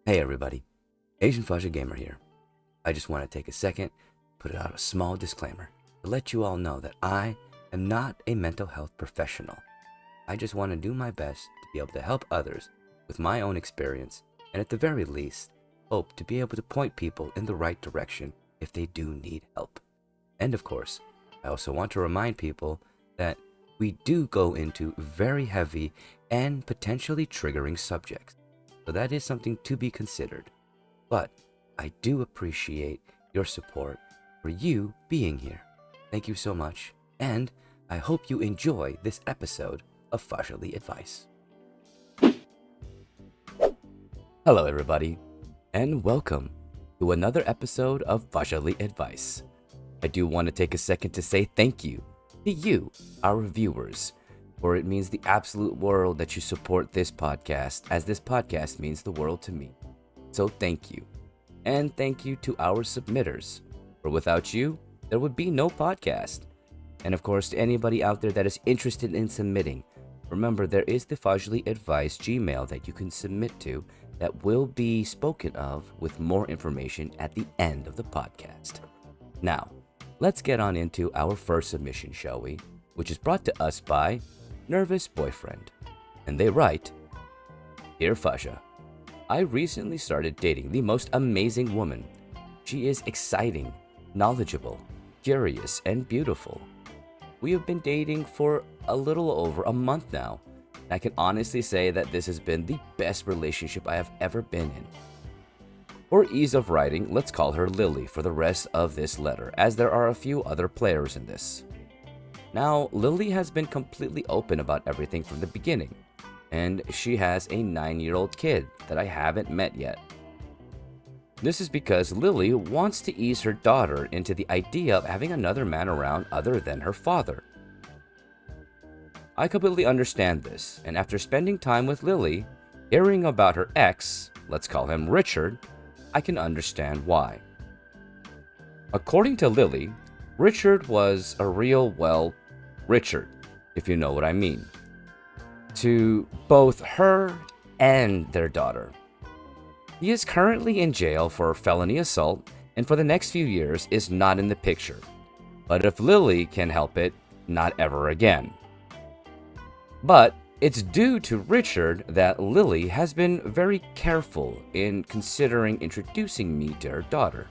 Hey everybody, Asian Fasha Gamer here. I just want to take a second, put out a small disclaimer to let you all know that I am not a mental health professional. I just want to do my best to be able to help others with my own experience, and at the very least, hope to be able to point people in the right direction if they do need help. And of course, I also want to remind people that we do go into very heavy and potentially triggering subjects. So that is something to be considered. But I do appreciate your support for you being here. Thank you so much, and I hope you enjoy this episode of Fahzaly Advice. Hello everybody, and welcome to another episode of Fahzaly Advice. I do want to take a second to say thank you to you, our viewers, for it means the absolute world that you support this podcast, as this podcast means the world to me. So thank you. And thank you to our submitters, for without you, there would be no podcast. And of course, to anybody out there that is interested in submitting, remember there is the Fahzaly Advice Gmail that you can submit to that will be spoken of with more information at the end of the podcast. Now, let's get on into our first submission, shall we? Which is brought to us by Nervous Boyfriend. And they write, Dear Fasha, I recently started dating the most amazing woman. She is exciting, knowledgeable, curious, and beautiful. We have been dating for a little over a month now. And I can honestly say that this has been the best relationship I have ever been in. For ease of writing, let's call her Lily for the rest of this letter, as there are a few other players in this. Now, Lily has been completely open about everything from the beginning, and she has a 9-year-old kid that I haven't met yet. This is because Lily wants to ease her daughter into the idea of having another man around other than her father. I completely understand this, and after spending time with Lily, hearing about her ex, let's call him Richard, I can understand why. According to Lily, Richard was a real, Richard, if you know what I mean, to both her and their daughter. He is currently in jail for felony assault and for the next few years is not in the picture. But if Lily can help it, not ever again. But it's due to Richard that Lily has been very careful in considering introducing me to her daughter.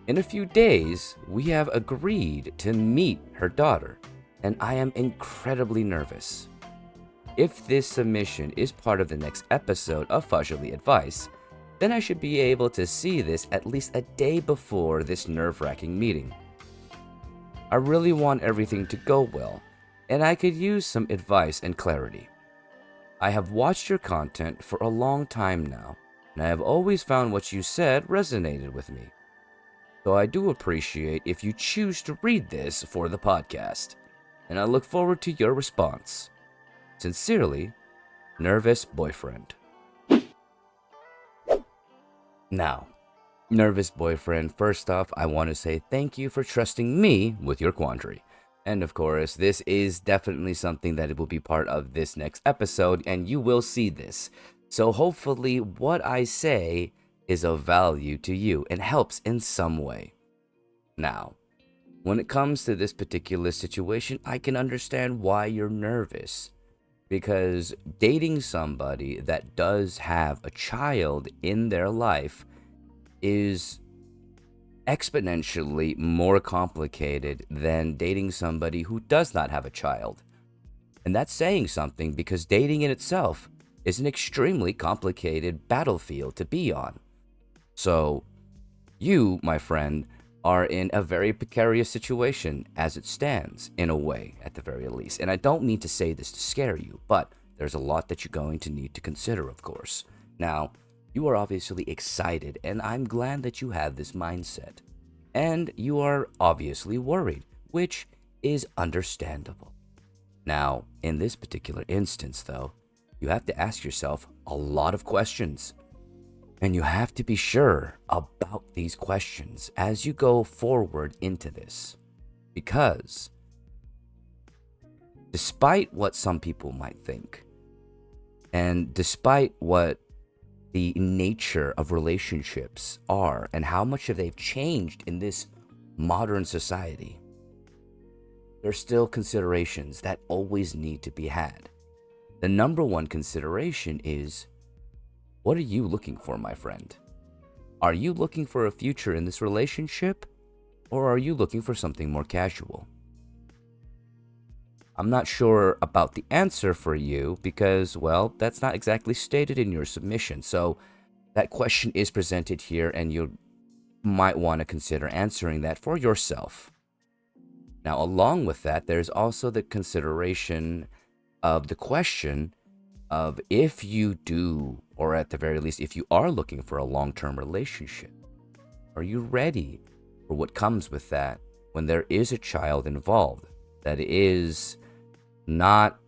In a few days, we have agreed to meet her daughter, and I am incredibly nervous. If this submission is part of the next episode of Fahzaly Advice, then I should be able to see this at least a day before this nerve-wracking meeting. I really want everything to go well, and I could use some advice and clarity. I have watched your content for a long time now, and I have always found what you said resonated with me. So I do appreciate if you choose to read this for the podcast, and I look forward to your response. Sincerely, Nervous Boyfriend. Now, Nervous Boyfriend, first off, I want to say thank you for trusting me with your quandary. And of course, this is definitely something that will be part of this next episode, and you will see this. So hopefully what I say is of value to you and helps in some way. Now, when it comes to this particular situation, I can understand why you're nervous. Because dating somebody that does have a child in their life is exponentially more complicated than dating somebody who does not have a child. And that's saying something, because dating in itself is an extremely complicated battlefield to be on. So, you, my friend, are in a very precarious situation as it stands, in a way, at the very least. And I don't mean to say this to scare you, but there's a lot that you're going to need to consider, of course. Now, you are obviously excited, and I'm glad that you have this mindset. And you are obviously worried, which is understandable. Now, in this particular instance, though, you have to ask yourself a lot of questions. And you have to be sure about these questions as you go forward into this. Because despite what some people might think, and despite what the nature of relationships are and how much have they've changed in this modern society, there's still considerations that always need to be had. The number one consideration is, what are you looking for, my friend? Are you looking for a future in this relationship, or are you looking for something more casual? I'm not sure about the answer for you because, well, that's not exactly stated in your submission. So that question is presented here, and you might want to consider answering that for yourself. Now, along with that, there's also the consideration of the question of if you do, or at the very least, if you are looking for a long-term relationship, are you ready for what comes with that when there is a child involved that is not,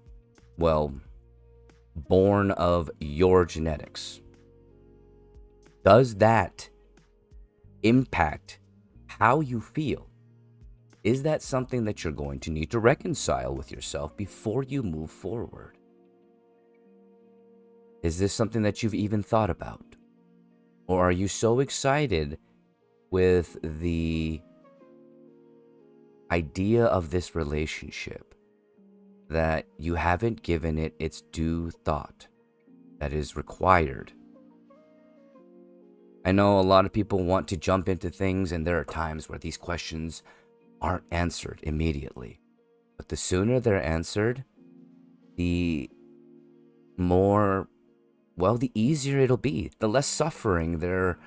well, born of your genetics? Does that impact how you feel? Is that something that you're going to need to reconcile with yourself before you move forward? Is this something that you've even thought about? Or are you so excited with the idea of this relationship that you haven't given it its due thought that is required? I know a lot of people want to jump into things, and there are times where these questions aren't answered immediately. But the sooner they're answered, the more, well, the easier it'll be. The less suffering there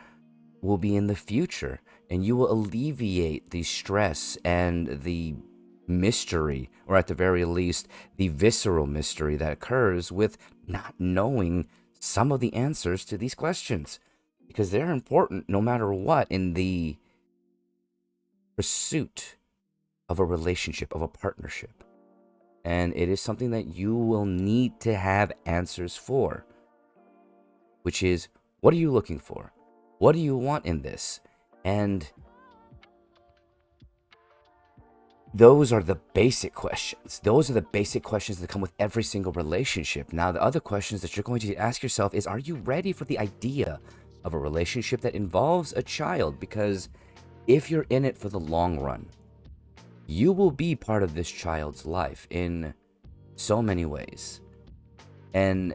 will be in the future, and you will alleviate the stress and the mystery, or at the very least, the visceral mystery that occurs with not knowing some of the answers to these questions, because they're important no matter what in the pursuit of a relationship, of a partnership. And it is something that you will need to have answers for, which is, what are you looking for? What do you want in this? And those are the basic questions. Those are the basic questions that come with every single relationship. Now, the other questions that you're going to ask yourself is, are you ready for the idea of a relationship that involves a child? Because if you're in it for the long run, you will be part of this child's life in so many ways. And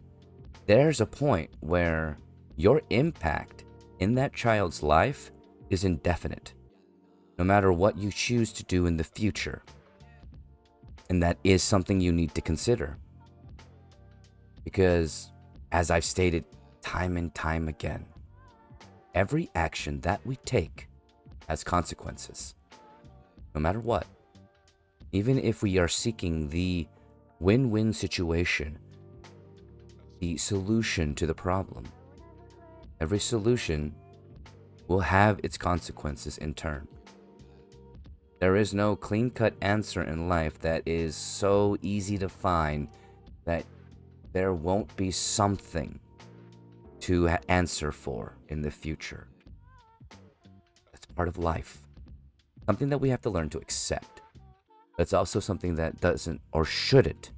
there's a point where your impact in that child's life is indefinite, no matter what you choose to do in the future. And that is something you need to consider. Because, as I've stated time and time again, every action that we take has consequences, no matter what. Even if we are seeking the win-win situation, the solution to the problem, every solution will have its consequences in turn. There is no clean-cut answer in life that is so easy to find that there won't be something to answer for in the future. That's part of life. Something that we have to learn to accept. It's also something that doesn't or shouldn't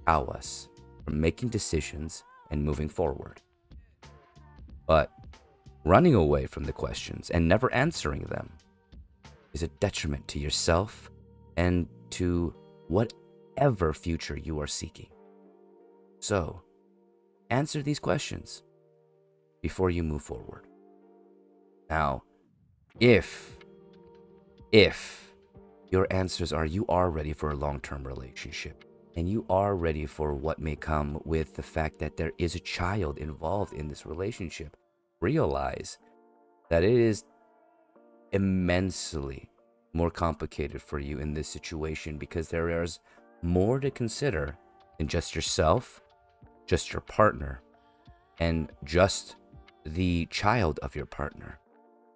cow us from making decisions and moving forward. But running away from the questions and never answering them is a detriment to yourself and to whatever future you are seeking. So, answer these questions before you move forward. Now, if your answers are you are ready for a long-term relationship, and you are ready for what may come with the fact that there is a child involved in this relationship, realize that it is immensely more complicated for you in this situation, because there is more to consider than just yourself, just your partner, and just the child of your partner.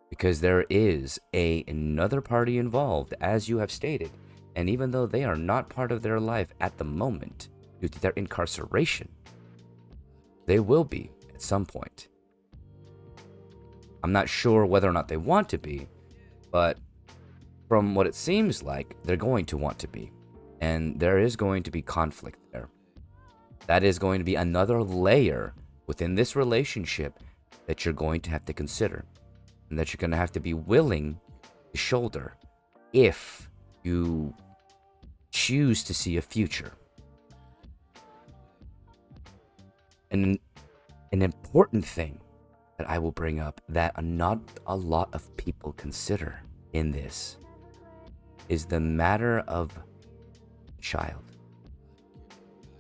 Because there is another party involved, as you have stated, and even though they are not part of their life at the moment due to their incarceration, they will be at some point. I'm not sure whether or not they want to be, but from what it seems like, they're going to want to be. And there is going to be conflict there. That is going to be another layer within this relationship that you're going to have to consider and that you're going to have to be willing to shoulder if you choose to see a future. And an important thing that I will bring up that not a lot of people consider in this is the matter of child.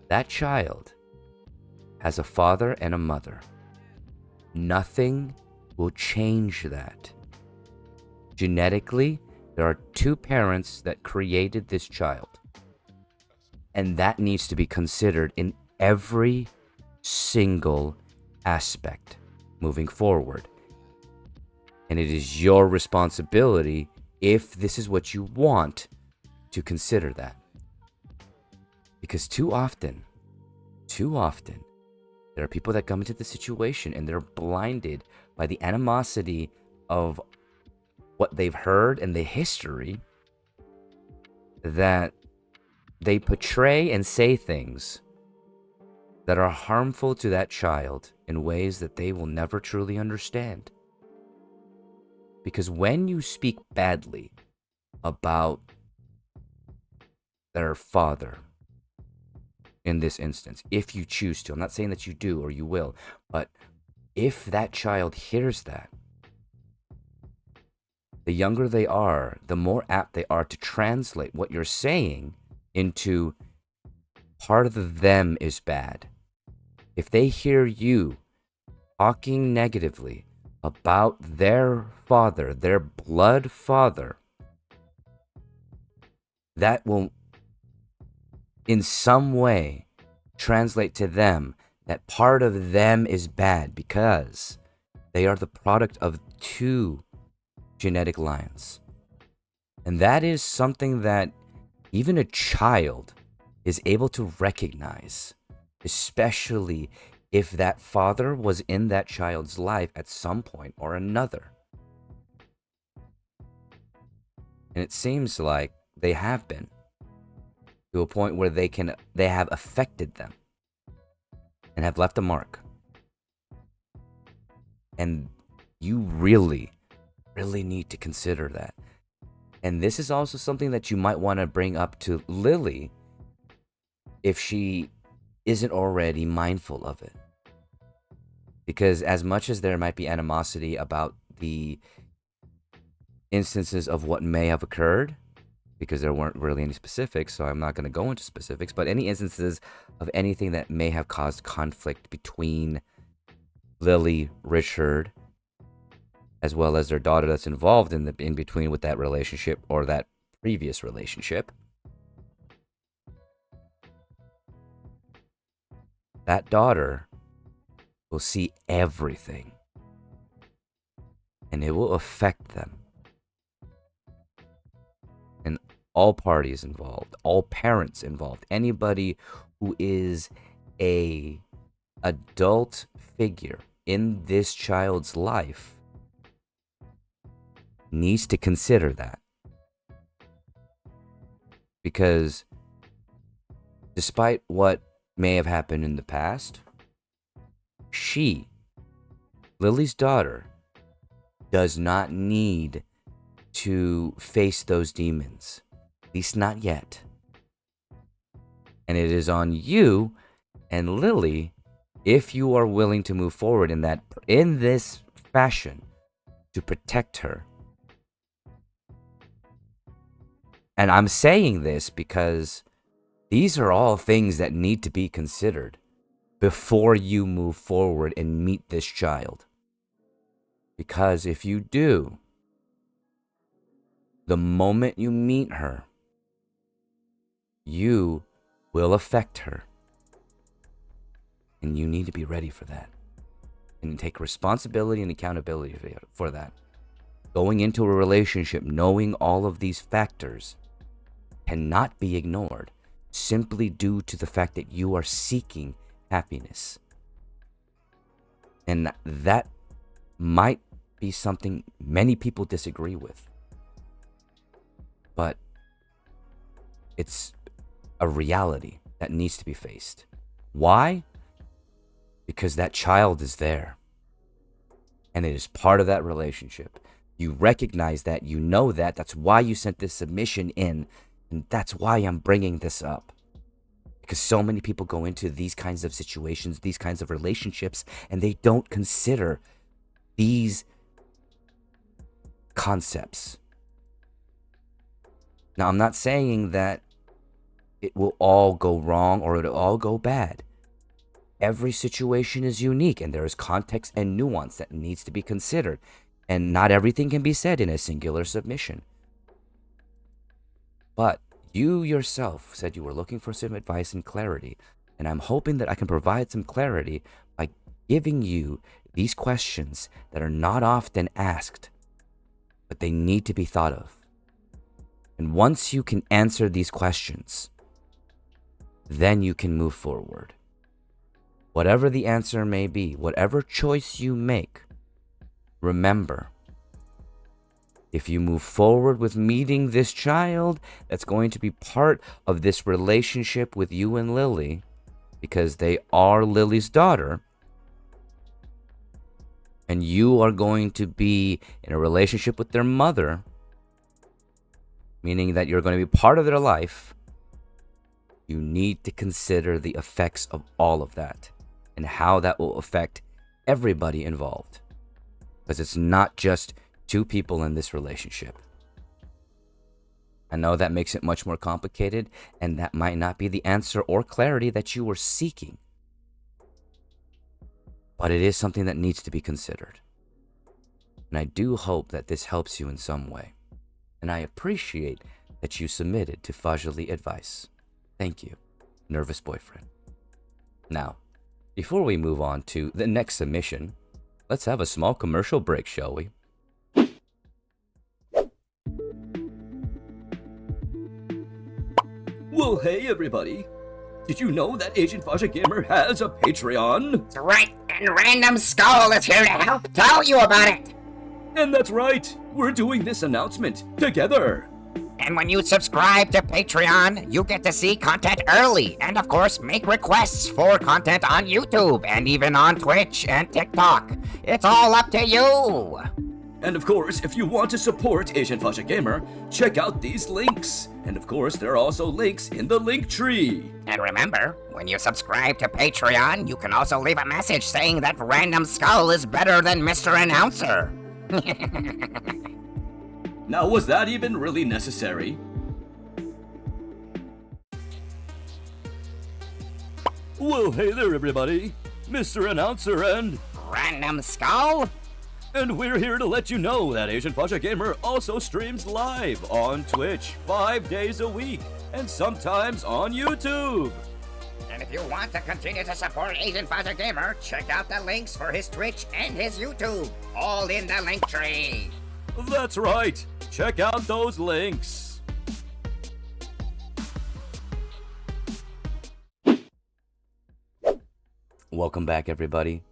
That child has a father and a mother. Nothing will change that. Genetically, there are two parents that created this child. And that needs to be considered in every single aspect moving forward. And it is your responsibility, if this is what you want, to consider that. Because too often, there are people that come into the situation and they're blinded by the animosity of what they've heard and the history, that they portray and say things that are harmful to that child in ways that they will never truly understand. Because when you speak badly about their father, in this instance, if you choose to, I'm not saying that you do or you will, but if that child hears that, the younger they are, the more apt they are to translate what you're saying into part of the them is bad. If they hear you talking negatively about their father, their blood father, that will in some way translate to them that part of them is bad because they are the product of two genetic lines. And that is something that even a child is able to recognize, especially if that father was in that child's life at some point or another. And it seems like they have been, to a point where they have affected them and have left a mark. And you really need to consider that. And this is also something that you might want to bring up to Lily if she isn't already mindful of it. Because as much as there might be animosity about the instances of what may have occurred, because there weren't really any specifics, so I'm not going to go into specifics, but any instances of anything that may have caused conflict between Lily, Richard, as well as their daughter that's involved in between with that relationship or that previous relationship, that daughter will see everything, and it will affect them. And all parties involved, all parents involved, anybody who is a adult figure in this child's life needs to consider that. Because despite what may have happened in the past, Lily's daughter, does not need to face those demons. At least not yet. And it is on you and Lily, if you are willing to move forward in this fashion, to protect her. And I'm saying this because these are all things that need to be considered before you move forward and meet this child. Because if you do, the moment you meet her, you will affect her. And you need to be ready for that. And take responsibility and accountability for that. Going into a relationship knowing all of these factors cannot be ignored simply due to the fact that you are seeking happiness. And that might be something many people disagree with. But it's a reality that needs to be faced. Why? Because that child is there. and it is part of that relationship. You recognize that, you know that. That's why you sent this submission in, and that's why I'm bringing this up. Because so many people go into these kinds of situations, these kinds of relationships, and they don't consider these concepts. Now, I'm not saying that it will all go wrong or it'll all go bad. Every situation is unique, and there is context and nuance that needs to be considered. And not everything can be said in a singular submission. But you yourself said you were looking for some advice and clarity, and I'm hoping that I can provide some clarity by giving you these questions that are not often asked, but they need to be thought of. And once you can answer these questions, then you can move forward. Whatever the answer may be, whatever choice you make, remember, if you move forward with meeting this child that's going to be part of this relationship with you and Lily, because they are Lily's daughter, and you are going to be in a relationship with their mother, meaning that you're going to be part of their life, you need to consider the effects of all of that and how that will affect everybody involved. Because it's not just two people in this relationship. I know that makes it much more complicated, and that might not be the answer or clarity that you were seeking. But it is something that needs to be considered. And I do hope that this helps you in some way. And I appreciate that you submitted to Fahzaly Advice. Thank you, nervous boyfriend. Now, before we move on to the next submission, let's have a small commercial break, shall we? Well, hey everybody! Did you know that Agent Fahzaly Gamer has a Patreon? That's right, and Random Skull is here to help tell you about it. And that's right, we're doing this announcement together. And when you subscribe to Patreon, you get to see content early, and of course, make requests for content on YouTube, and even on Twitch and TikTok. It's all up to you. And of course, if you want to support Agent Fahzaly Gamer, check out these links. And of course, there are also links in the link tree. And remember, when you subscribe to Patreon, you can also leave a message saying that Random Skull is better than Mr. Announcer. Now, was that even really necessary? Well, hey there everybody, Mr. Announcer and Random Skull? And we're here to let you know that Agent Fahzaly Gamer also streams live on Twitch 5 days a week, and sometimes on YouTube. And if you want to continue to support Agent Fahzaly Gamer, check out the links for his Twitch and his YouTube, all in the link tree. That's right, check out those links. Welcome back, everybody.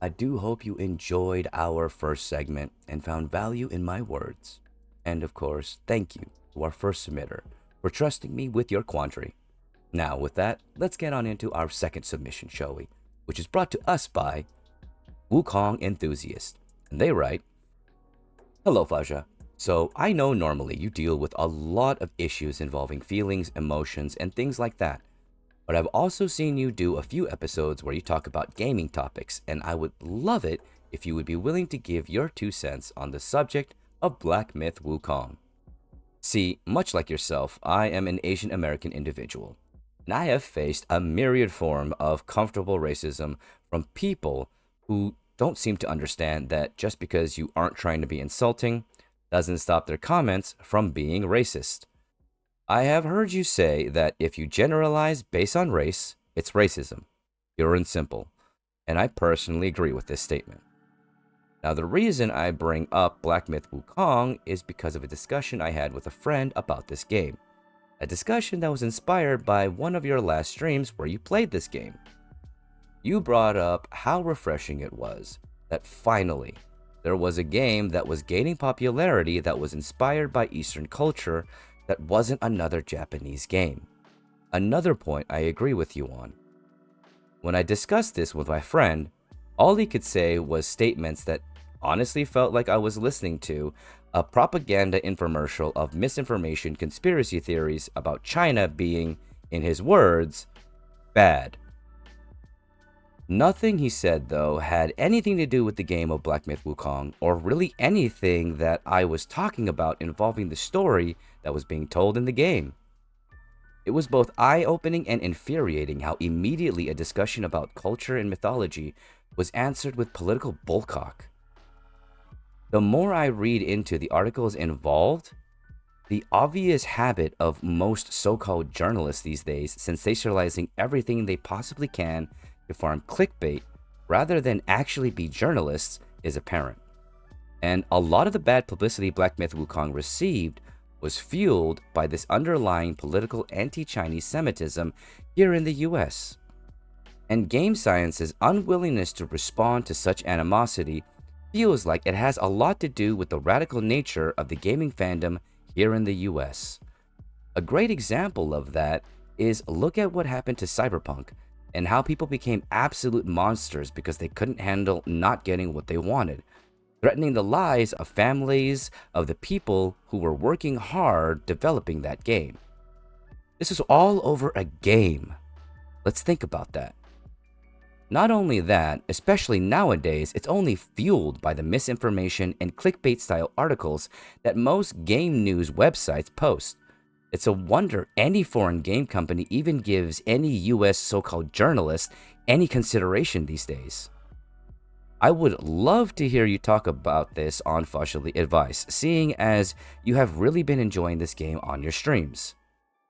I do hope you enjoyed our first segment and found value in my words. And of course, thank you to our first submitter for trusting me with your quandary. Now, with that, let's get on into our second submission, shall we? Which is brought to us by Wukong Enthusiast. And they write, Hello, Fahza. So, I know normally you deal with a lot of issues involving feelings, emotions, and things like that. But I've also seen you do a few episodes where you talk about gaming topics, and I would love it if you would be willing to give your 2 cents on the subject of Black Myth Wukong. See, much like yourself, I am an Asian American individual, and I have faced a myriad form of comfortable racism from people who don't seem to understand that just because you aren't trying to be insulting doesn't stop their comments from being racist. I have heard you say that if you generalize based on race, it's racism, pure and simple, and I personally agree with this statement. Now, the reason I bring up Black Myth Wukong is because of a discussion I had with a friend about this game. A discussion that was inspired by one of your last streams where you played this game. You brought up how refreshing it was that finally there was a game that was gaining popularity that was inspired by Eastern culture that wasn't another Japanese game. Another point I agree with you on. When I discussed this with my friend, all he could say was statements that honestly felt like I was listening to a propaganda infomercial of misinformation conspiracy theories about China being, in his words, bad. Nothing he said, though, had anything to do with the game of Black Myth Wukong, or really anything that I was talking about involving the story that was being told in the game. It was both eye-opening and infuriating how immediately a discussion about culture and mythology was answered with political bullcock. The more I read into the articles involved, the obvious habit of most so-called journalists these days sensationalizing everything they possibly can to farm clickbait rather than actually be journalists is apparent. And a lot of the bad publicity Black Myth Wukong received was fueled by this underlying political anti-Chinese Semitism here in the US. And Game Science's unwillingness to respond to such animosity feels like it has a lot to do with the radical nature of the gaming fandom here in the US. A great example of that is look at what happened to Cyberpunk and how people became absolute monsters because they couldn't handle not getting what they wanted, threatening the lives of families of the people who were working hard developing that game. This is all over a game. Let's think about that. Not only that, especially nowadays, it's only fueled by the misinformation and clickbait-style articles that most game news websites post. It's a wonder any foreign game company even gives any US so-called journalist any consideration these days. I would love to hear you talk about this on Fahzaly Advice, seeing as you have really been enjoying this game on your streams.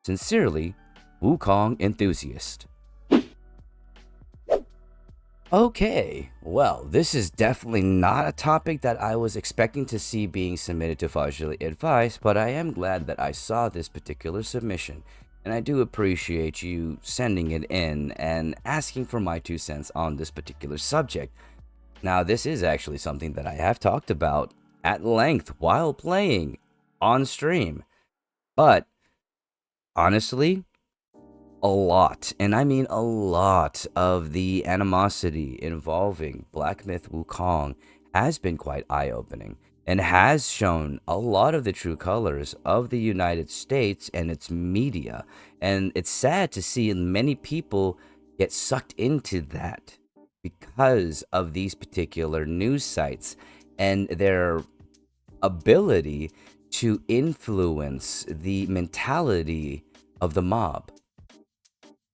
Sincerely, Wukong Enthusiast. Okay, well, this is definitely not a topic that I was expecting to see being submitted to Fahzaly Advice, but I am glad that I saw this particular submission, and I do appreciate you sending it in and asking for my 2 cents on this particular subject. Now, this is actually something that I have talked about at length while playing on stream, but honestly, a lot, and I mean a lot, of the animosity involving Black Myth Wukong has been quite eye-opening and has shown a lot of the true colors of the United States and its media. And it's sad to see many people get sucked into that because of these particular news sites and their ability to influence the mentality of the mob.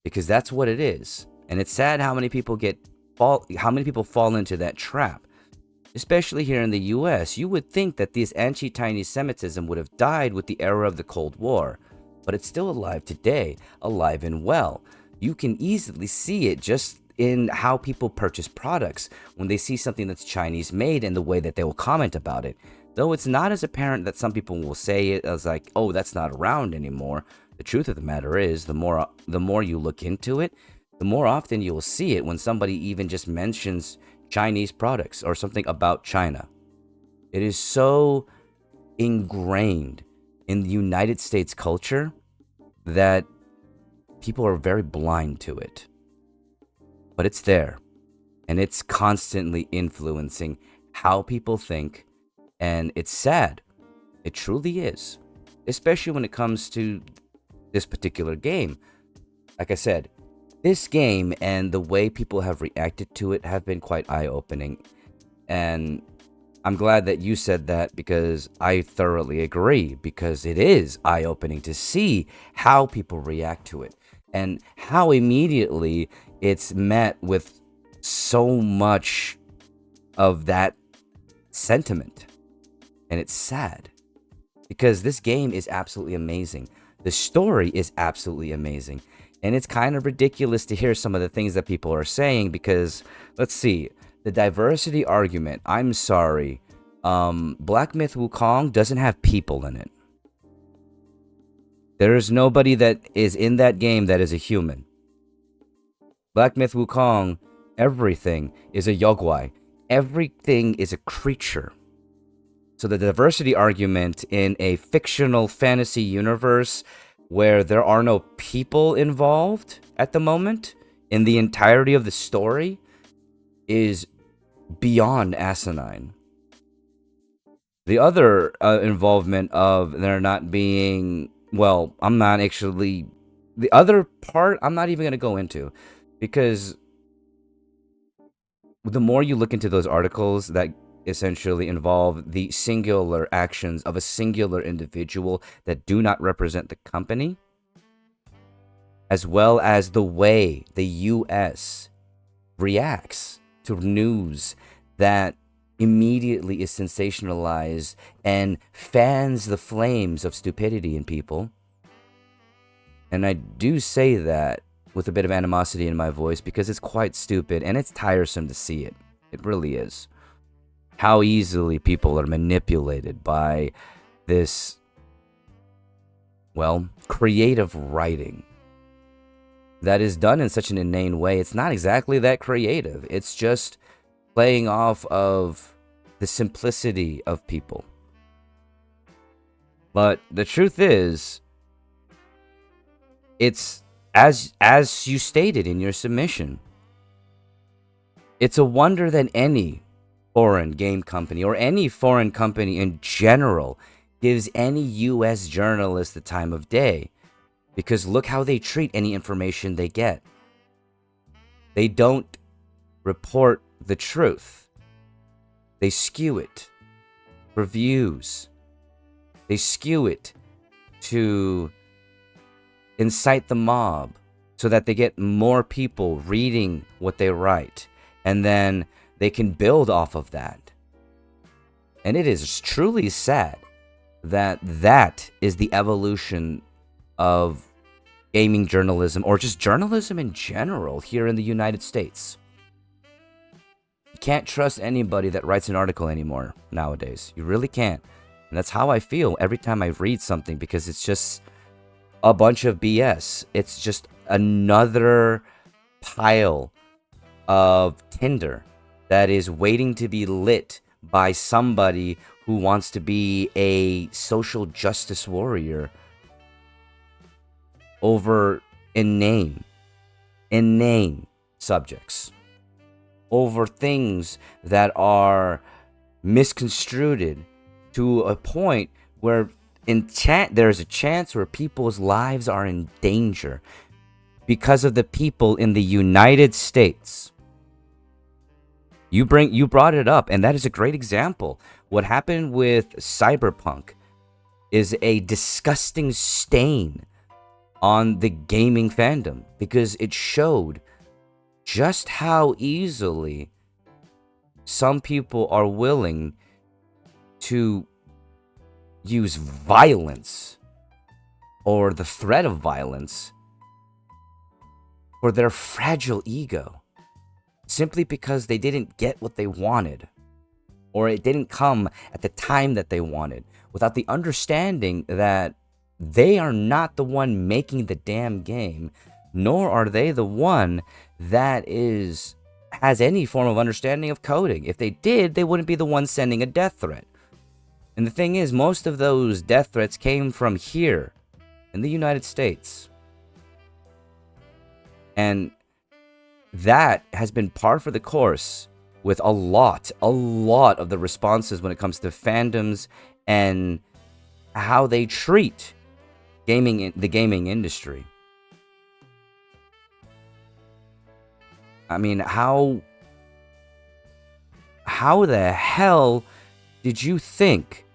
Because that's what it is. And it's sad how many people fall into that trap. Especially here in the US, you would think that this anti-Chinese Semitism would have died with the era of the Cold War, but it's still alive today, alive and well. You can easily see it just in how people purchase products when they see something that's Chinese made and the way that they will comment about it. Though it's not as apparent that some people will say it as like, oh, that's not around anymore. The truth of the matter is, the more you look into it, the more often you will see it when somebody even just mentions Chinese products or something about China. It is so ingrained in the United States culture that people are very blind to it. But it's there, and it's constantly influencing how people think, and it's sad. It truly is, especially when it comes to this particular game. Like I said, this game and the way people have reacted to it have been quite eye-opening. And I'm glad that you said that, because I thoroughly agree, because it is eye-opening to see how people react to it and how immediately it's met with so much of that sentiment. And it's sad, because this game is absolutely amazing. The story is absolutely amazing. And it's kind of ridiculous to hear some of the things that people are saying, because, let's see, the diversity argument. I'm sorry. Black Myth Wukong doesn't have people in it. There is nobody that is in that game that is a human. Black Myth Wukong, everything is a Yogwai. Everything is a creature. So the diversity argument in a fictional fantasy universe where there are no people involved at the moment in the entirety of the story is beyond asinine. The other involvement of there not being, well, I'm not actually, the other part I'm not even going to go into, because the more you look into those articles that essentially involve the singular actions of a singular individual that do not represent the company, as well as the way the US reacts to news that immediately is sensationalized and fans the flames of stupidity in people. And I do say that with a bit of animosity in my voice because it's quite stupid and it's tiresome to see it. It really is. How easily people are manipulated by this, well, creative writing that is done in such an inane way. It's not exactly that creative. It's just playing off of the simplicity of people. But the truth is, it's as you stated in your submission, it's a wonder that any foreign game company or any foreign company in general gives any US journalist the time of day. Because look how they treat any information they get. They don't report the truth. They skew it for views. They skew it to incite the mob so that they get more people reading what they write. And then they can build off of that. And it is truly sad that that is the evolution of gaming journalism, or just journalism in general here in the United States. You can't trust anybody that writes an article anymore nowadays. You really can't. And that's how I feel every time I read something, because it's just a bunch of BS. It's just another pile of tinder that is waiting to be lit by somebody who wants to be a social justice warrior over inane subjects, over things that are misconstrued to a point where there's a chance where people's lives are in danger because of the people in the United States. You brought it up, and that is a great example. What happened with Cyberpunk is a disgusting stain on the gaming fandom, because it showed just how easily some people are willing to use violence or the threat of violence for their fragile ego, simply because they didn't get what they wanted, or it didn't come at the time that they wanted, without the understanding that they are not the one making the damn game, nor are they the one that has any form of understanding of coding. If they did, they wouldn't be the one sending a death threat. And the thing is, most of those death threats came from here in the United States. And that has been par for the course with a lot of the responses when it comes to fandoms and how they treat the gaming industry. I mean, how the hell did you think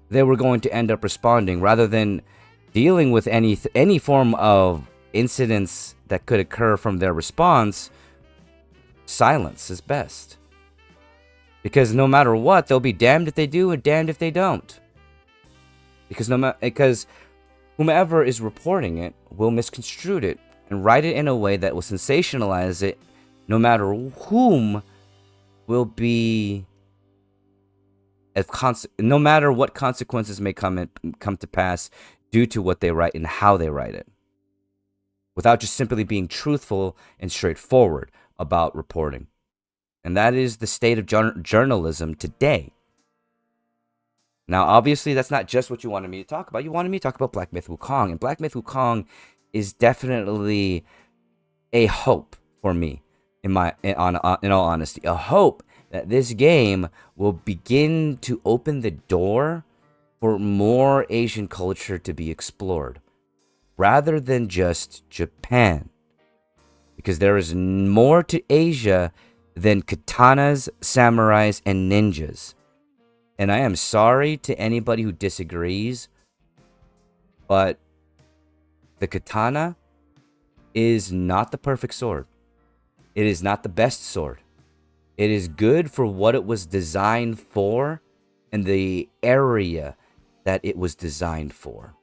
they were going to end up responding, rather than dealing with any form of incidents that could occur from their response? Silence is best, because no matter what, they'll be damned if they do and damned if they don't. Because whomever is reporting it will misconstrue it and write it in a way that will sensationalize it, no matter whom will be, no matter what consequences may come to pass due to what they write and how they write it, without just simply being truthful and straightforward about reporting. And that is the state of journalism today. Now, obviously, that's not just what you wanted me to talk about. You wanted me to talk about Black Myth Wukong. And Black Myth Wukong is definitely a hope for me, in all honesty. A hope that this game will begin to open the door for more Asian culture to be explored, rather than just Japan. Because there is more to Asia than katanas, samurais, and ninjas. And I am sorry to anybody who disagrees, but the katana is not the perfect sword. It is not the best sword. It is good for what it was designed for and the area that it was designed for.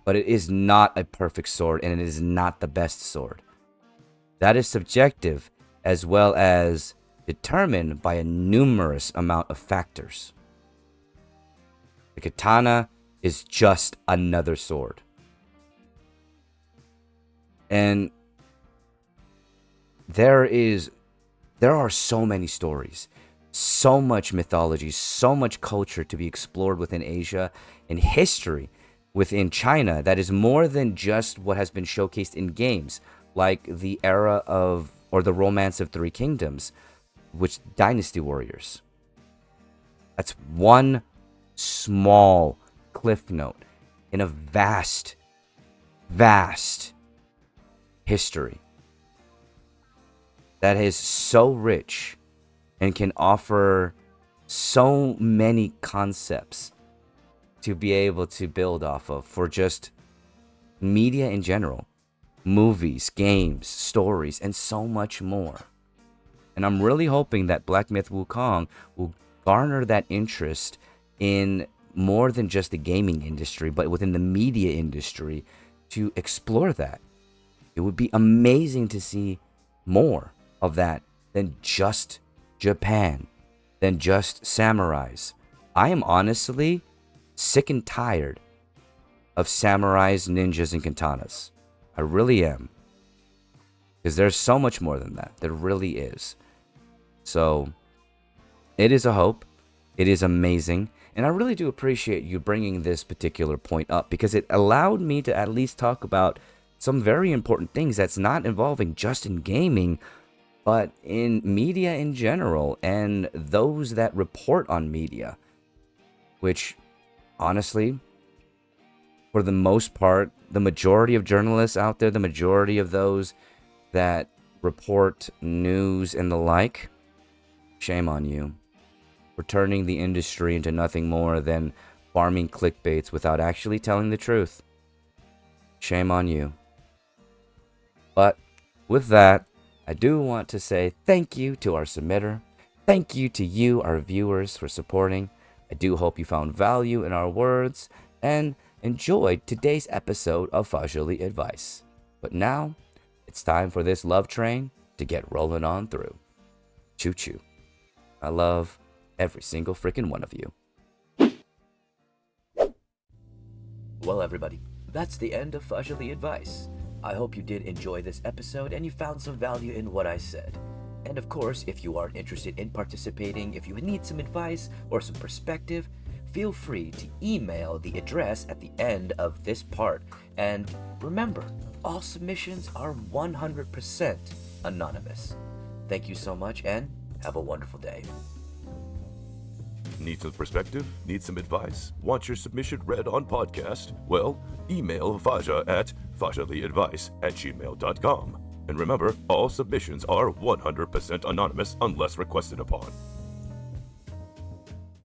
But it is not a perfect sword, and it is not the best sword. That is subjective, as well as determined by a numerous amount of factors. The katana is just another sword. And there are so many stories, so much mythology, so much culture to be explored within Asia, and history within China that is more than just what has been showcased in games, like the era of, or the Romance of Three Kingdoms, which Dynasty Warriors. That's one small cliff note in a vast, vast history that is so rich and can offer so many concepts to be able to build off of for just media in general. Movies, games, stories, and so much more. And I'm really hoping that Black Myth Wukong will garner that interest in more than just the gaming industry, but within the media industry to explore that. It would be amazing to see more of that than just Japan, than just samurais. I am honestly sick and tired of samurais, ninjas, and katanas. I really am. Because there's so much more than that. There really is. So, it is a hope. It is amazing. And I really do appreciate you bringing this particular point up, because it allowed me to at least talk about some very important things that's not involving just in gaming, but in media in general, and those that report on media. Which, honestly, for the most part, the majority of journalists out there, the majority of those that report news and the like, shame on you for turning the industry into nothing more than farming clickbaits without actually telling the truth. Shame on you. But with that, I do want to say thank you to our submitter. Thank you to you, our viewers, for supporting. I do hope you found value in our words and enjoyed today's episode of Fahzaly Advice. But now, it's time for this love train to get rolling on through. Choo choo. I love every single freaking one of you. Well, everybody, that's the end of Fahzaly Advice. I hope you did enjoy this episode and you found some value in what I said. And of course, if you are interested in participating, if you need some advice or some perspective, feel free to email the address at the end of this part. And remember, all submissions are 100% anonymous. Thank you so much and have a wonderful day. Need some perspective? Need some advice? Want your submission read on podcast? Well, email Fahza at fahzalyadvice@gmail.com. And remember, all submissions are 100% anonymous unless requested upon.